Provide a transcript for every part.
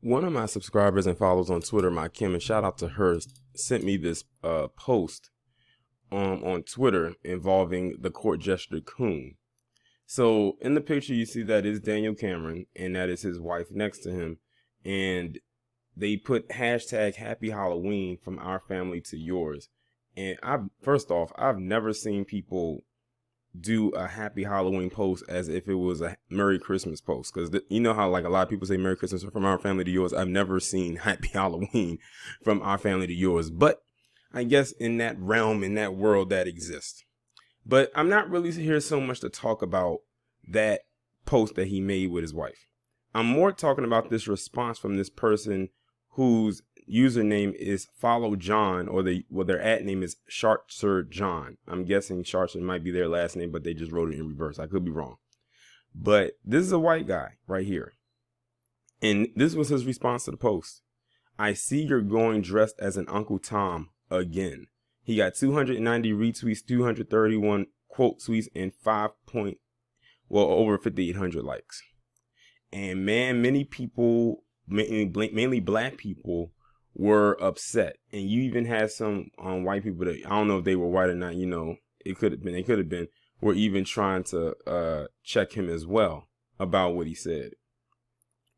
One of my subscribers and followers on Twitter, my Kim, and shout out to her, sent me this post on Twitter involving the court jester coon. So in the picture, you see that is Daniel Cameron, and that is his wife next to him. And they put hashtag Happy Halloween from our family to yours. And first off, I've never seen people do a Happy Halloween post as if it was a Merry Christmas post. Because you know how like a lot of people say Merry Christmas from our family to yours. I've never seen Happy Halloween from our family to yours. But I guess in that realm, in that world, that exists. But I'm not really here so much to talk about that post that he made with his wife. I'm more talking about this response from this person whose username is Follow John, or their ad name is Shartser John. I'm guessing Shartser might be their last name, but they just wrote it in reverse. I could be wrong. But this is a white guy right here. And this was his response to the post. I see you're going dressed as an Uncle Tom again. He got 290 retweets, 231 quote tweets, and over 5,800 likes. And man, many people, mainly black people, were upset. And you even had some white people that, I don't know if they were white or not, they could have been, were even trying to check him as well about what he said.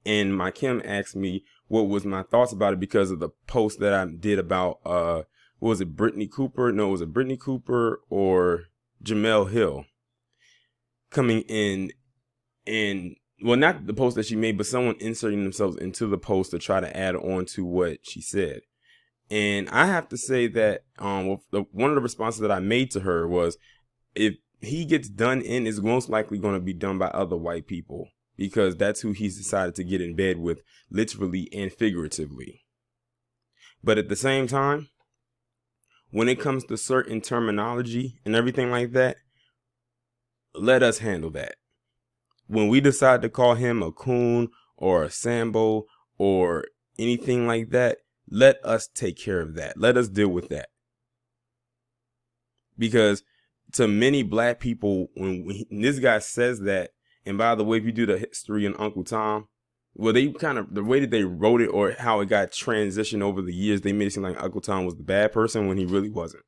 And my Kim asked me what was my thoughts about it because of the post that I did about, was it Brittany Cooper? No, was it Brittany Cooper or Jamel Hill coming in and, well, not the post that she made, but someone inserting themselves into the post to try to add on to what she said. And I have to say that one of the responses that I made to her was, if he gets done in, it's most likely going to be done by other white people, because that's who he's decided to get in bed with, literally and figuratively. But at the same time, when it comes to certain terminology and everything like that, let us handle that. When we decide to call him a coon or a Sambo or anything like that, let us take care of that. Let us deal with that. Because to many black people, when this guy says that, and by the way, if you do the history on Uncle Tom, well, they kind of, the way that they wrote it or how it got transitioned over the years, they made it seem like Uncle Tom was the bad person when he really wasn't.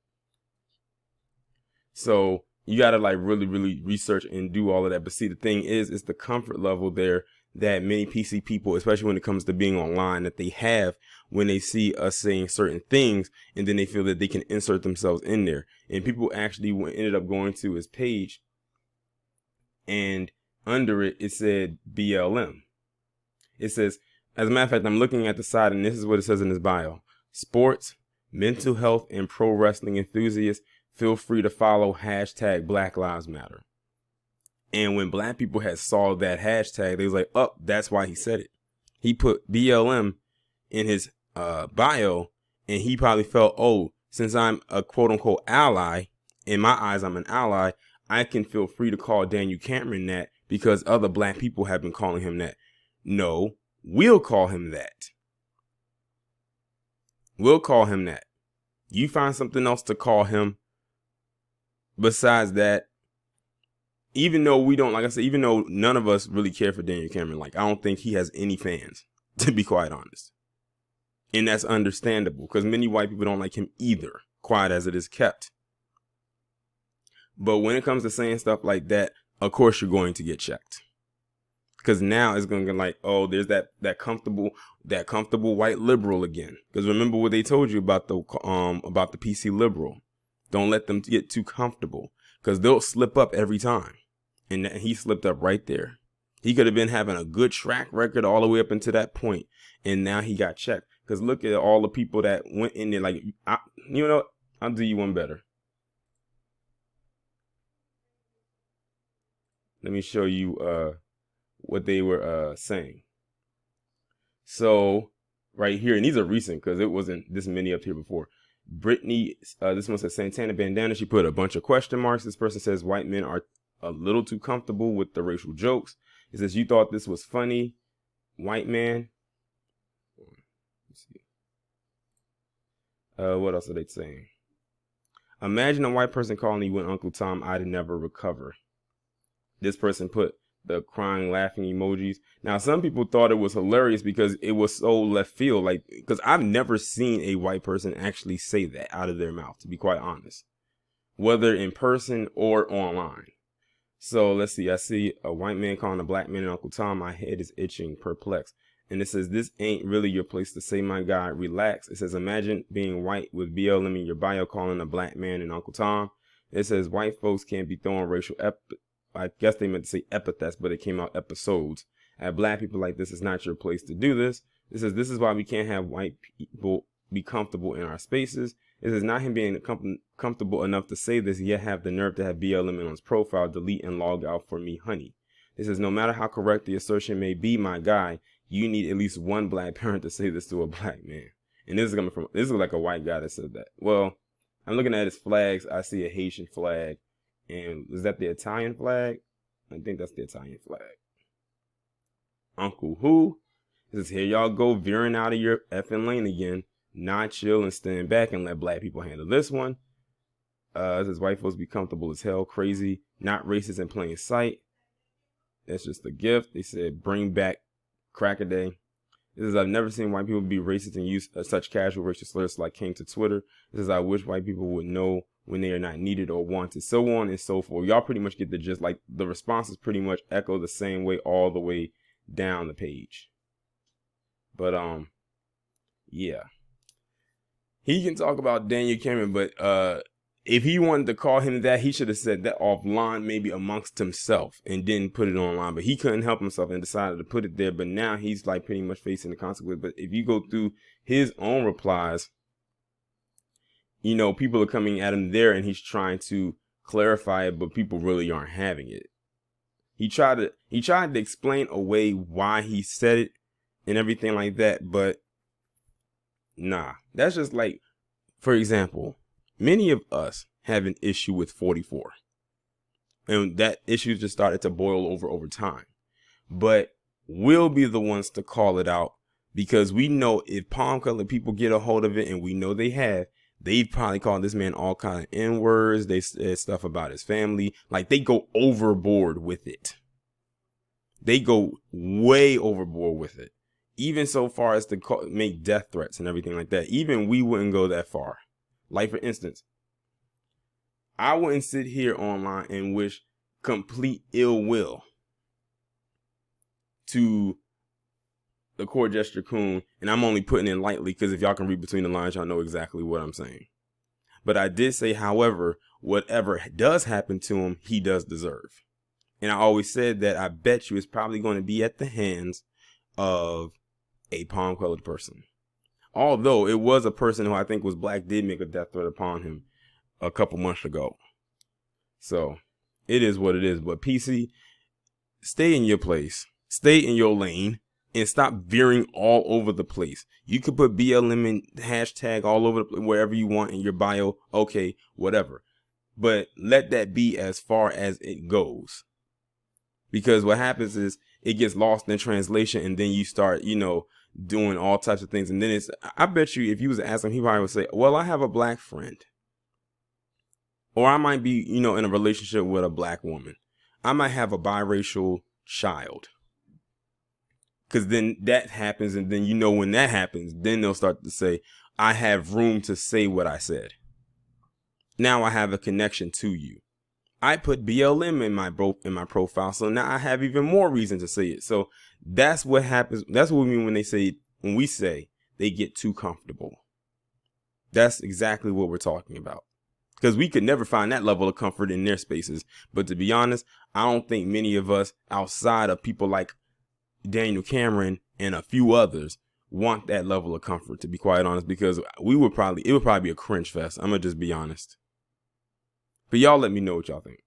So you got to like really, really research and do all of that. But see, the thing is, it's the comfort level there that many PC people, especially when it comes to being online, that they have when they see us saying certain things, and then they feel that they can insert themselves in there. And people actually ended up going to his page, and under it, it said BLM. It says, as a matter of fact, I'm looking at the side, and this is what it says in his bio. Sports, mental health, and pro wrestling enthusiasts, feel free to follow hashtag Black Lives Matter. And when black people had saw that hashtag, they was like, oh, that's why he said it. He put BLM in his bio, and he probably felt, oh, since I'm a quote unquote ally, in my eyes, I'm an ally, I can feel free to call Daniel Cameron that because other black people have been calling him that. No, we'll call him that. We'll call him that. You find something else to call him besides that. Even though we don't, like I said, even though none of us really care for Daniel Cameron, like I don't think he has any fans, to be quite honest. And that's understandable because many white people don't like him either, quiet as it is kept. But when it comes to saying stuff like that, of course you're going to get checked. Because now it's going to be like, oh, there's that comfortable white liberal again. Because remember what they told you about the PC liberal. Don't let them get too comfortable because they'll slip up every time. And he slipped up right there. He could have been having a good track record all the way up until that point, and now he got checked. Because look at all the people that went in there. Like, you know, I'll do you one better. Let me show you what they were saying. So right here, and these are recent because it wasn't this many up here before. Brittany, this one says Santana Bandana. She put a bunch of question marks. This person says white men are a little too comfortable with the racial jokes. It says you thought this was funny, white man. Let's see. What else are they saying? Imagine a white person calling you an Uncle Tom. I'd never recover. This person put the crying, laughing emojis. Now, some people thought it was hilarious because it was so left field. Like, because I've never seen a white person actually say that out of their mouth, to be quite honest, whether in person or online. So let's see. I see a white man calling a black man an Uncle Tom. My head is itching, perplexed. And it says, this ain't really your place to say, my guy, relax. It says, imagine being white with BLM in your bio calling a black man an Uncle Tom. It says, white folks can't be throwing racial I guess they meant to say epithets, but it came out episodes. At black people like this, it's not your place to do this. It says, this is why we can't have white people be comfortable in our spaces. It is not him being comfortable enough to say this, yet have the nerve to have BLM on his profile, delete and log out for me, honey. It says, no matter how correct the assertion may be, my guy, you need at least one black parent to say this to a black man. And this is like a white guy that said that. Well, I'm looking at his flags. I see a Haitian flag. And is that the Italian flag? I think that's the Italian flag. Uncle who? It says, here y'all go veering out of your effing lane again. Not chill and stand back and let black people handle this one. It says, white folks be comfortable as hell, crazy, not racist in plain sight. That's just a gift. They said, bring back crack a day. This is, I've never seen white people be racist and use such casual racial slurs like came to Twitter. This is, I wish white people would know when they are not needed or wanted, so on and so forth. Y'all pretty much get the gist. Like, the responses pretty much echo the same way all the way down the page. But yeah, he can talk about Daniel Cameron, but if he wanted to call him that, he should have said that offline, maybe amongst himself, and didn't put it online. But he couldn't help himself and decided to put it there. But now he's like pretty much facing the consequence. But if you go through his own replies, you know, people are coming at him there and he's trying to clarify it, but people really aren't having it. He tried to explain away why he said it and everything like that. But nah, that's just like, for example, many of us have an issue with 44. And that issue just started to boil over time. But we'll be the ones to call it out because we know if palm colored people get a hold of it, and we know they have, they've probably called this man all kind of N-words. They said stuff about his family. Like, they go overboard with it. They go way overboard with it. Even so far as to make death threats and everything like that. Even we wouldn't go that far. Like, for instance, I wouldn't sit here online and wish complete ill will to the court gesture coon, and I'm only putting it lightly because if y'all can read between the lines, y'all know exactly what I'm saying. But I did say, however, whatever does happen to him, he does deserve. And I always said that I bet you it's probably going to be at the hands of a palm-colored person. Although it was a person who I think was black did make a death threat upon him a couple months ago. So it is what it is. But PC, stay in your place, stay in your lane, and stop veering all over the place. You could put BLM and hashtag all over wherever you want in your bio. Okay, whatever. But let that be as far as it goes. Because what happens is it gets lost in translation, and then you start, you know, doing all types of things. And then I bet you if you was to ask him, he probably would say, well, I have a black friend. Or I might be, you know, in a relationship with a black woman. I might have a biracial child. Because then that happens. And then, you know, when that happens, then they'll start to say, I have room to say what I said. Now I have a connection to you. I put BLM in my profile, so now I have even more reason to say it. So that's what happens. That's what we mean when we say they get too comfortable. That's exactly what we're talking about. Because we could never find that level of comfort in their spaces. But to be honest, I don't think many of us outside of people like Daniel Cameron and a few others want that level of comfort, to be quite honest, because it would probably be a cringe fest. I'm going to just be honest. But y'all let me know what y'all think.